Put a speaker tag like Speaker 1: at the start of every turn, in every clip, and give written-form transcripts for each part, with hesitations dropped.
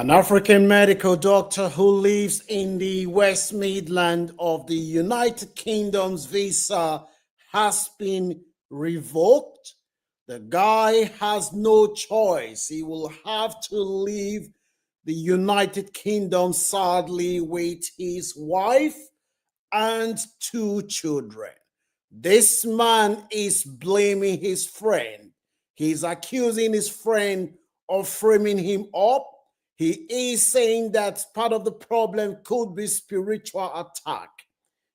Speaker 1: An African medical doctor who lives in the West Midland of the United Kingdom's visa has been revoked. The guy has no choice. He will have to leave the United Kingdom, sadly, with his wife and two children. This man is blaming his friend. He's accusing his friend of framing him up. He is saying that part of the problem could be spiritual attack.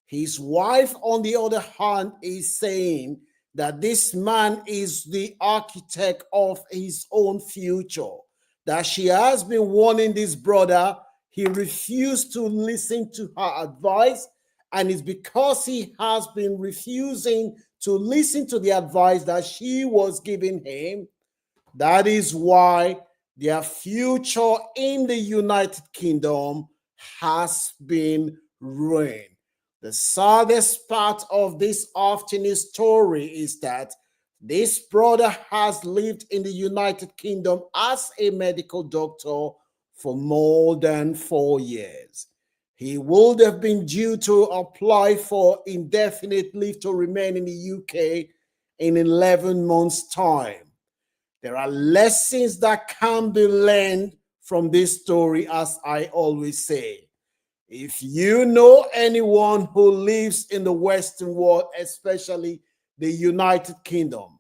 Speaker 1: His wife, on the other hand, is saying that this man is the architect of his own future, that she has been warning this brother. He refused to listen to her advice, and it's because he has been refusing to listen to the advice that she was giving him. That is why their future in the United Kingdom has been ruined. The saddest part of this afternoon's story is that this brother has lived in the United Kingdom as a medical doctor for more than 4 years. He would have been due to apply for indefinite leave to remain in the UK in 11 months' time. There are lessons that can be learned from this story, as I always say. If you know anyone who lives in the Western world, especially the United Kingdom,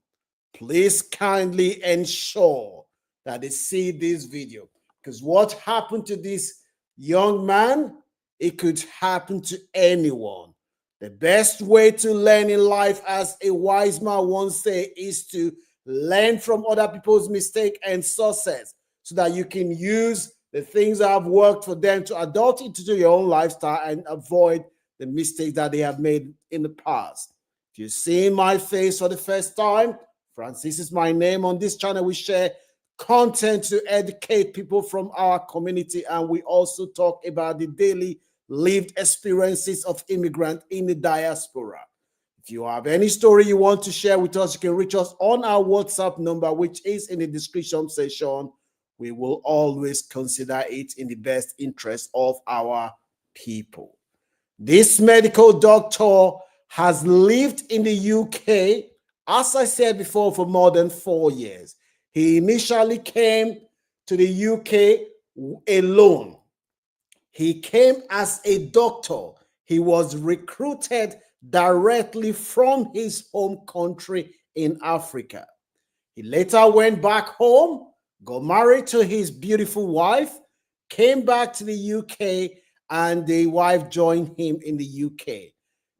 Speaker 1: please kindly ensure that they see this video. Because what happened to this young man, it could happen to anyone. The best way to learn in life, as a wise man once said, is to learn from other people's mistake and success so that you can use the things that have worked for them to adopt it into your own lifestyle and avoid the mistakes that they have made in the past. If you're seeing my face for the first time, Francis is my name. On this channel, we share content to educate people from our community, and we also talk about the daily lived experiences of immigrants in the diaspora. If you have any story you want to share with us, you can reach us on our WhatsApp number, which is in the description section. We will always consider it in the best interest of our people. This medical doctor has lived in the UK, as I said before, for more than 4 years. He initially came to the UK alone. He came as a doctor. He was recruited directly from his home country in Africa. He later went back home, got married to his beautiful wife, came back to the UK, and the wife joined him in the UK.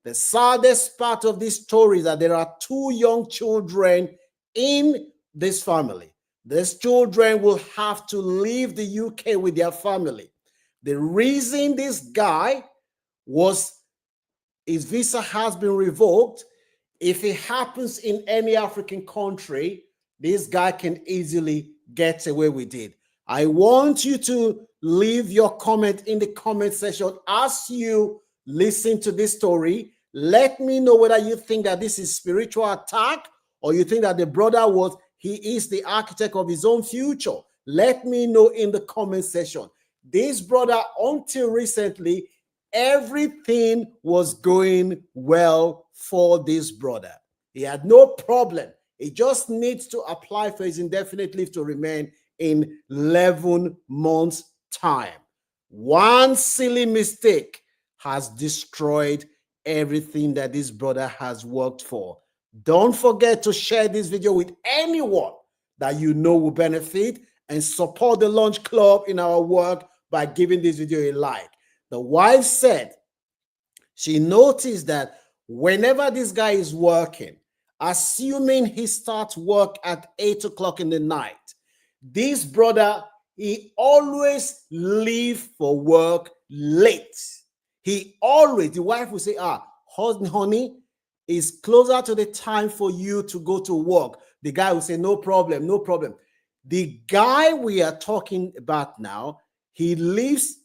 Speaker 1: The saddest part of this story is that there are two young children in this family. These children will have to leave the UK with their family. The reason this guy his visa has been revoked, if it happens in any African country, this guy can easily get away with it. I want you to leave your comment in the comment section as you listen to this story. Let me know whether you think that this is spiritual attack or you think that the brother he is the architect of his own future. Let me know in the comment section. This brother, until recently, everything was going well for this brother. He had no problem. He just needs to apply for his indefinite leave to remain in 11 months' time. One silly mistake has destroyed everything that this brother has worked for. Don't forget to share this video with anyone that you know will benefit, and support the Lunch Club in our work by giving this video a like. The wife said she noticed that whenever this guy is working, assuming he starts work at 8 o'clock in the night, this brother, he always leave for work late. The wife will say, honey, it's closer to the time for you to go to work. The guy will say, no problem, no problem. The guy we are talking about now, he lives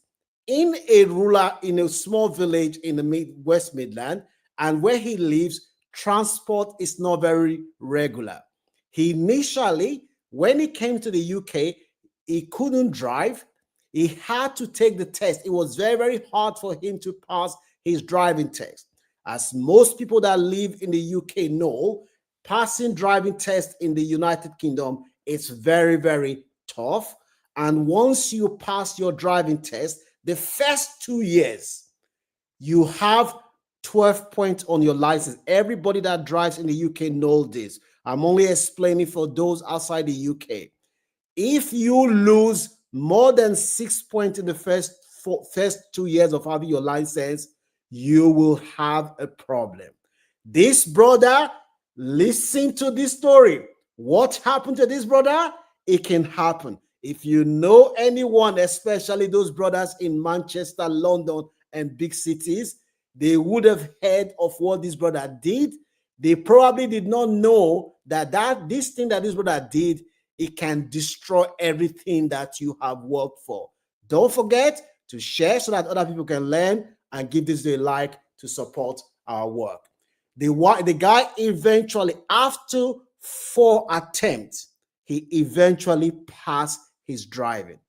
Speaker 1: in a small village in the West Midland, and where he lives, transport is not very regular. He initially, when he came to the UK, he couldn't drive. He had to take the test. It was very, very hard for him to pass his driving test. As most people that live in the UK know, passing driving tests in the United Kingdom is very, very tough. And once you pass your driving test, the first 2 years, you have 12 points on your license. Everybody that drives in the UK knows this. I'm only explaining for those outside the UK. If you lose more than 6 points in the first 2 years of having your license, you will have a problem. This brother, listen to this story. What happened to this brother? It can happen. If you know anyone, especially those brothers in Manchester, London, and big cities, they would have heard of what this brother did. They probably did not know that this thing that this brother did, it can destroy everything that you have worked for. Don't forget to share so that other people can learn, and give this a like to support our work. The guy eventually, after 4 attempts, he eventually passed his driving.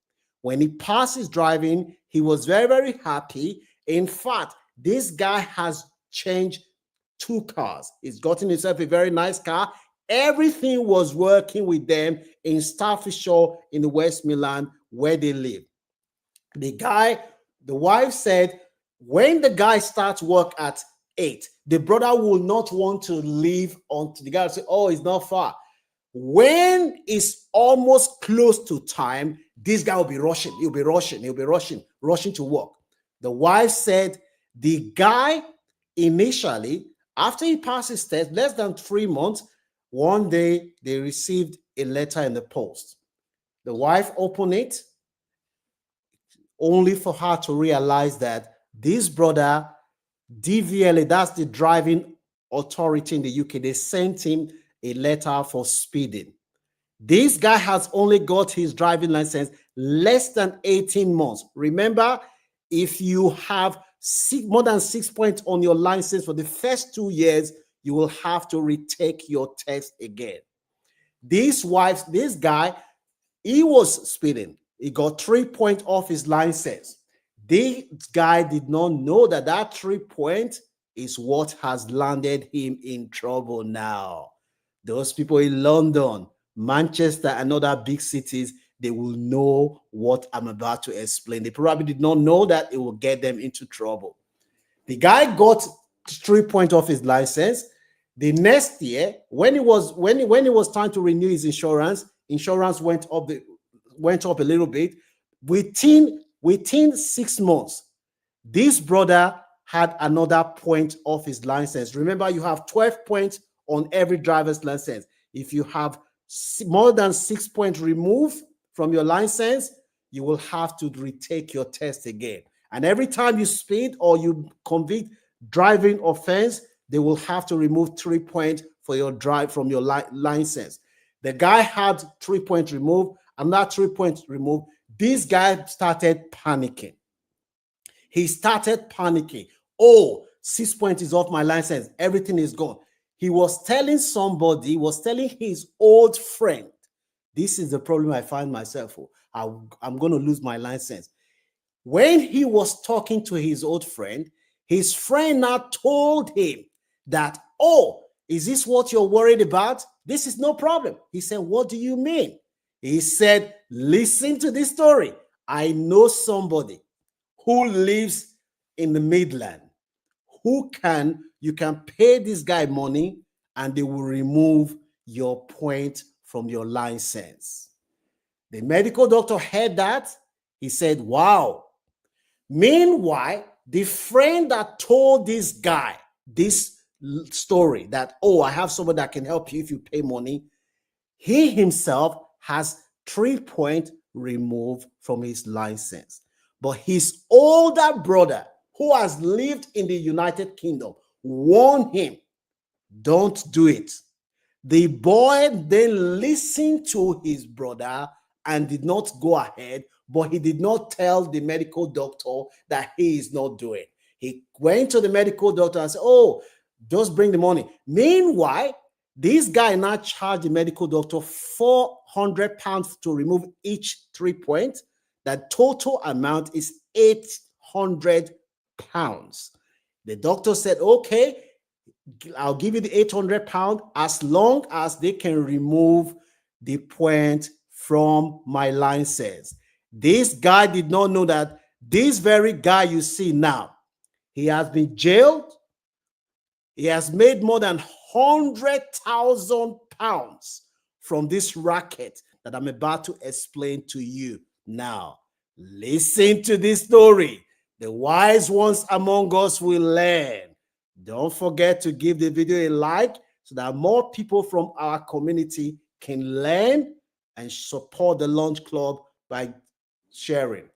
Speaker 1: When he passed his driving, he was very, very happy. In fact, this guy has changed 2 cars. He's gotten himself a very nice car. Everything was working with them in Staffordshire in the West Midlands where they live. The wife said, when the guy starts work at 8, the brother will not want to leave until the guy will say, oh, it's not far. When it's almost close to time, this guy will be rushing. He'll be rushing to work. The wife said the guy initially, after he passed his test, less than 3 months, one day they received a letter in the post. The wife opened it, only for her to realize that this brother, DVLA, that's the driving authority in the UK, they sent him a letter for speeding. This guy has only got his driving license less than 18 months. Remember, if you have more than 6 points on your license for the first 2 years, you will have to retake your test again. This guy, he was speeding. He got 3 points off his license. This guy did not know that 3 points is what has landed him in trouble now. Those people in London, Manchester, and other big cities, they will know what I'm about to explain. They probably did not know that it will get them into trouble. The guy got 3 points off his license. The next year, when it was time to renew his insurance went up a little bit. Within 6 months, this brother had another point off his license. Remember, you have 12 points on every driver's license. If you have more than 6 points removed from your license, you will have to retake your test again. And every time you speed or you convict driving offense, they will have to remove 3 points for your drive from your license. The guy had 3 points removed, another 3 points removed. This guy started panicking. He started panicking. Oh, 6 points is off my license. Everything is gone. He was telling his old friend, this is the problem I find myself for. I'm going to lose my license. When he was talking to his old friend, his friend now told him that, oh, is this what you're worried about? This is no problem. He said, what do you mean? He said, listen to this story. I know somebody who lives in the Midland you can pay this guy money and they will remove your point from your license. The medical doctor heard that. He said, wow. Meanwhile, the friend that told this guy this story that, oh, I have someone that can help you if you pay money, he himself has 3 points removed from his license. But his older brother, who has lived in the United Kingdom, warned him, don't do it. The boy then listened to his brother and did not go ahead, but he did not tell the medical doctor that he is not doing. He went to the medical doctor and said, oh, just bring the money. Meanwhile, this guy now charged the medical doctor £400 to remove each 3 points. that total amount is 800 pounds. The doctor said, okay, I'll give you the 800 pounds as long as they can remove the point from my license. This guy did not know that this very guy you see now, he has been jailed. He has made more than 100,000 pounds from this racket that I'm about to explain to you now. Listen to this story. The wise ones among us will learn. Don't forget to give the video a like so that more people from our community can learn and support the Lunch Club by sharing.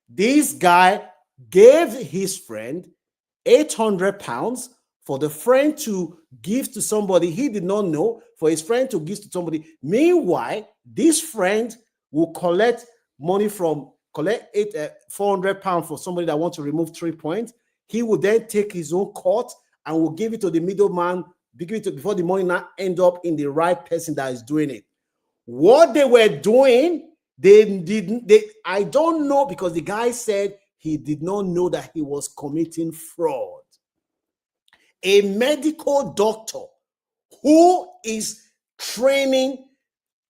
Speaker 1: This guy gave his friend 800 pounds for the friend to give to somebody he did not know, for his friend to give to somebody. Meanwhile, this friend will collect money from, 400 pounds for somebody that wants to remove 3 points. He will then take his own cut and will give it to the middleman before the money now end up in the right person that is doing it. What they were doing, I don't know, because the guy said he did not know that he was committing fraud. A medical doctor who is training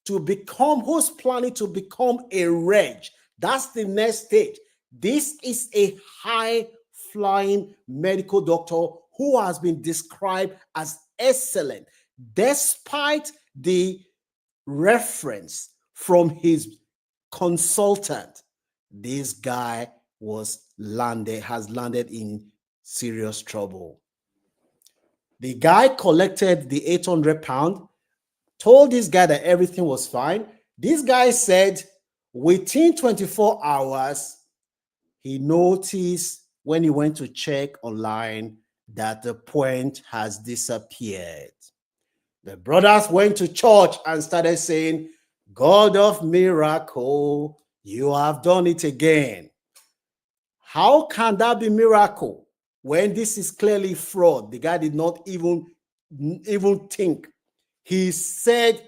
Speaker 1: to become, who's planning to become a reg. That's the next stage. This is a high-flying medical doctor who has been described as excellent, despite the reference from his consultant. This guy has landed in serious trouble. The guy collected the 800 pounds, told this guy that everything was fine. This guy said within 24 hours, he noticed when he went to check online that the point has disappeared. The brothers went to church and started saying, God of miracle, you have done it again. How can that be miracle when this is clearly fraud? The guy did not even think. He said,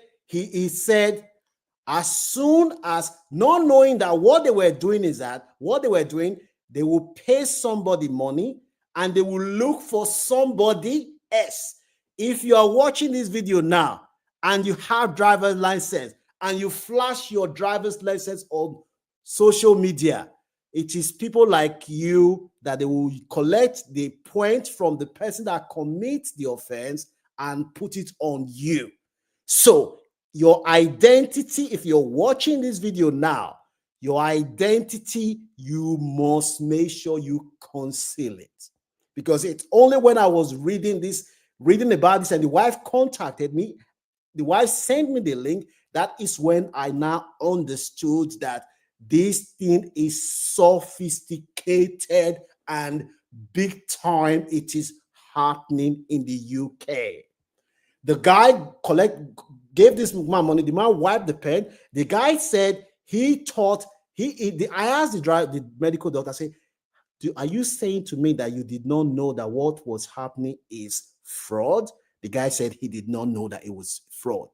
Speaker 1: as soon as, not knowing that what they were doing is that, they will pay somebody money and they will look for somebody else. If you are watching this video now and you have driver's license and you flash your driver's license on social media, it is people like you that they will collect the point from the person that commits the offense and put it on you. So your identity, if you're watching this video now, your identity, you must make sure you conceal it. Because it's only when I was reading about this, and the wife contacted me, the wife sent me the link, that is when I now understood that this thing is sophisticated and big time. It is happening in the UK. The guy gave this man money. The man wiped the pen. The guy said he thought I asked the medical doctor, I said, are you saying to me that you did not know that what was happening is fraud? The guy said he did not know that it was fraud.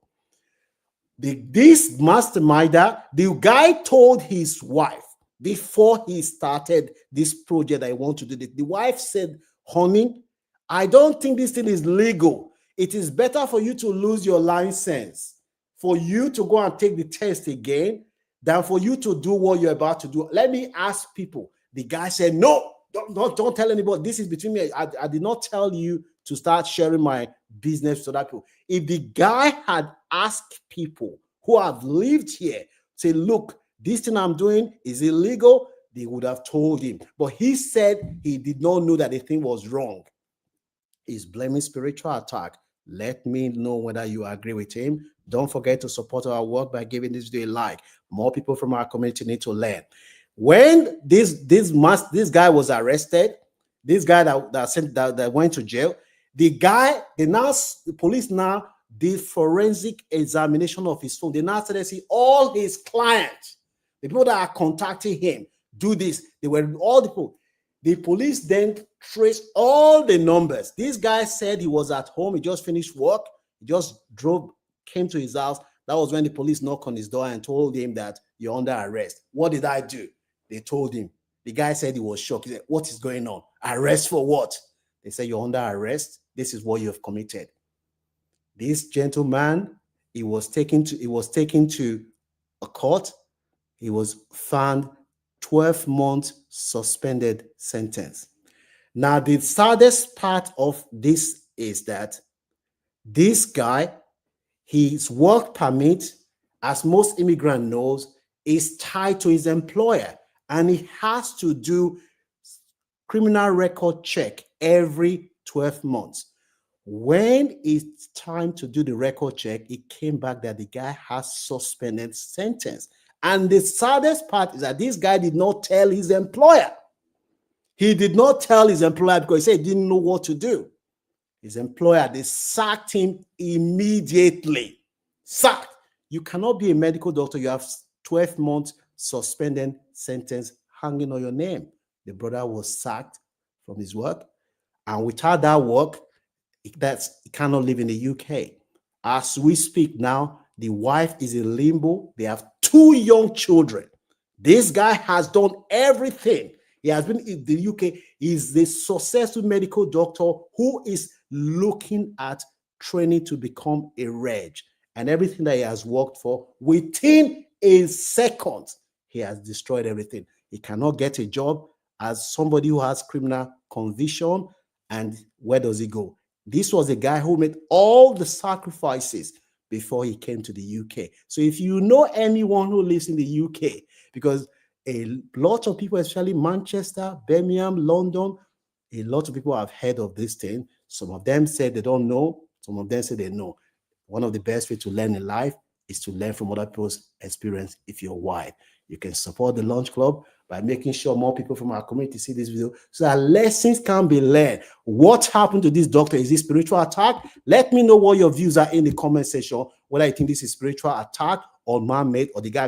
Speaker 1: This masterminder, the guy told his wife before he started this project that I want to do this. The wife said, honey, I don't think this thing is legal. It is better for you to lose your license, for you to go and take the test again, than for you to do what you're about to do. Let me ask people. The guy said, no, don't tell anybody. This is between me. I did not tell you to start sharing my business to that people. If the guy had asked people who have lived here, say, look, this thing I'm doing is illegal, they would have told him. But he said he did not know that the thing was wrong. He's blaming spiritual attack. Let me know whether you agree with him. Don't forget to support our work by giving this video a like. More people from our community need to learn. When this guy was arrested, this guy that went to jail, the police now did forensic examination of his phone. They now started to see all his clients, the people that are contacting him, do this. They were all the people. The police then traced all the numbers. This guy said he was at home. He just finished work. He just came to his house. That was when the police knocked on his door and told him that you're under arrest. What did I do? They told him. The guy said he was shocked. He said, what is going on? Arrest for what? They said, you're under arrest. This is what you have committed. This gentleman, he was taken to a court. He was found 12 months suspended sentence. Now, the saddest part of this is that this guy, his work permit, as most immigrant knows, is tied to his employer, and he has to do criminal record check every 12 months. When it's time to do the record check, it came back that the guy has suspended sentence. And the saddest part is that this guy did not tell his employer. He did not tell his employer because he said he didn't know what to do. His employer, they sacked him immediately. Sacked. You cannot be a medical doctor. You have 12 months suspended sentence hanging on your name. The brother was sacked from his work. And without that work, he cannot live in the UK. As we speak now, the wife is in limbo. They have 2 young children. This guy has done everything. He has been in the UK. He's the successful medical doctor who is looking at training to become a reg. And everything that he has worked for, within a second, he has destroyed everything. He cannot get a job as somebody who has criminal conviction. And where does he go? This was a guy who made all the sacrifices before he came to the UK. So if you know anyone who lives in the UK, because a lot of people, especially Manchester, Birmingham, London, a lot of people have heard of this thing. Some of them said they don't know. Some of them say they know. One of the best ways to learn in life is to learn from other people's experience. If you're white, you can support the Lunch Club by making sure more people from our community see this video so that lessons can be learned. What happened to this doctor? Is this spiritual attack? Let me know what your views are in the comment section, whether you think this is spiritual attack or man-made or the guy